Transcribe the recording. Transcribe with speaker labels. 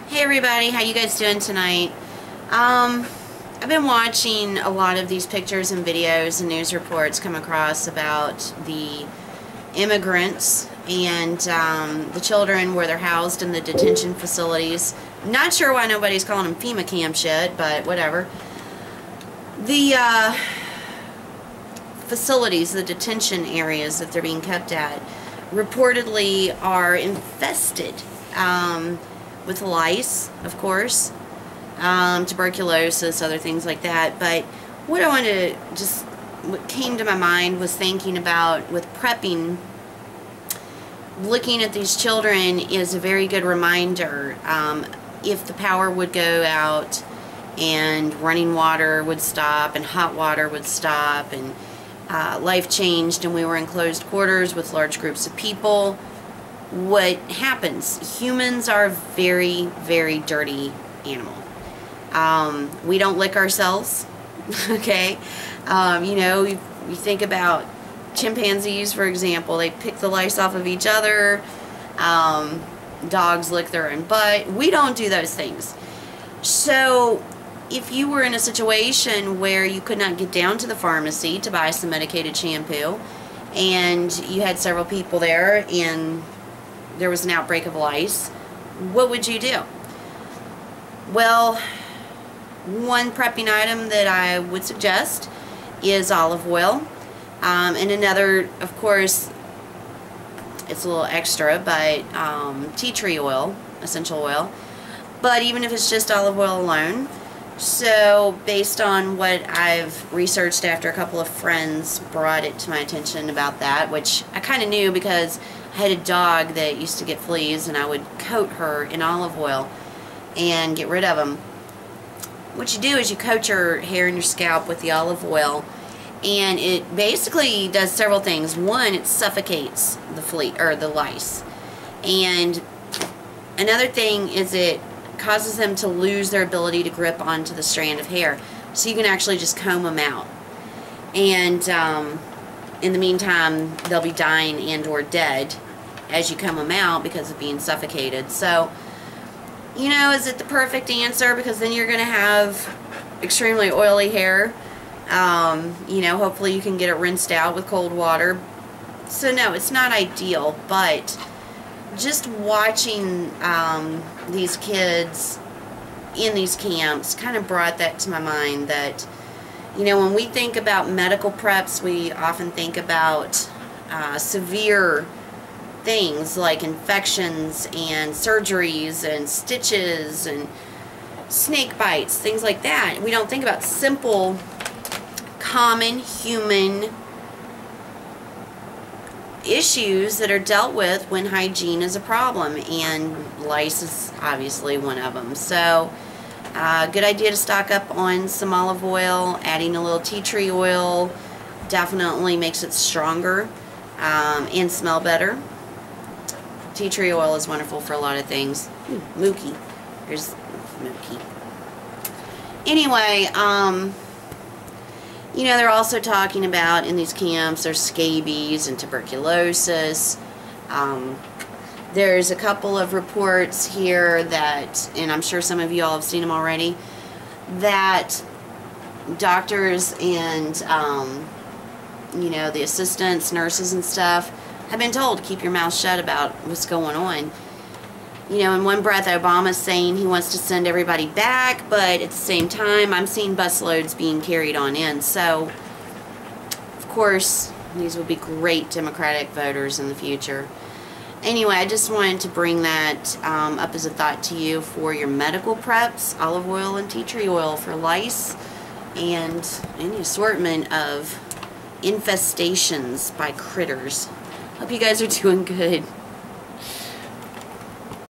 Speaker 1: Hey everybody, how you guys doing tonight? I've been watching a lot of these pictures and videos and news reports come across about the immigrants and the children where they're housed in the detention facilities. Not sure why nobody's calling them FEMA camps yet, but whatever. The facilities, the detention areas that they're being kept at, reportedly are infested with lice, of course, tuberculosis, other things like that. But what I wanted to what came to my mind was thinking about with prepping, looking at these children is a very good reminder. If the power would go out and running water would stop and hot water would stop and life changed and we were in closed quarters with large groups of people, what happens? Humans are a very, very dirty animal. We don't lick ourselves, okay? You know, you think about chimpanzees, for example. They pick the lice off of each other. Dogs lick their own butt. We don't do those things. So if you were in a situation where you could not get down to the pharmacy to buy some medicated shampoo and you had several people there and there was an outbreak of lice, what would you do? Well, one prepping item that I would suggest is olive oil. And another, of course, it's a little extra, but tea tree oil, essential oil. But even if it's just olive oil alone, so based on what I've researched after a couple of friends brought it to my attention about that, which I kind of knew because I had a dog that used to get fleas and I would coat her in olive oil and get rid of them. What you do is you coat your hair and your scalp with the olive oil, and it basically does several things. One, it suffocates the flea or the lice, and another thing is it causes them to lose their ability to grip onto the strand of hair, so you can actually just comb them out. And in the meantime, they'll be dying and or dead as you comb them out because of being suffocated. So, you know, is it the perfect answer? Because then you're going to have extremely oily hair. You know, hopefully you can get it rinsed out with cold water. So no, it's not ideal, but just watching these kids in these camps kind of brought that to my mind that, you know, when we think about medical preps, we often think about severe things like infections and surgeries and stitches and snake bites, things like that. We don't think about simple, common human issues that are dealt with when hygiene is a problem, and lice is obviously one of them. So good idea to stock up on some olive oil. Adding a little tea tree oil definitely makes it stronger and smell better. Tea tree oil is wonderful for a lot of things. Ooh, Mookie. There's Mookie. Anyway, you know, they're also talking about in these camps there's scabies and tuberculosis. There's a couple of reports here that, and I'm sure some of you all have seen them already, that doctors and, you know, the assistants, nurses and stuff have been told to keep your mouth shut about what's going on. You know, in one breath, Obama's saying he wants to send everybody back, but at the same time, I'm seeing busloads being carried on in. So, of course, these will be great Democratic voters in the future. Anyway, I just wanted to bring that up as a thought to you for your medical preps, olive oil and tea tree oil for lice, and any assortment of infestations by critters. Hope you guys are doing good.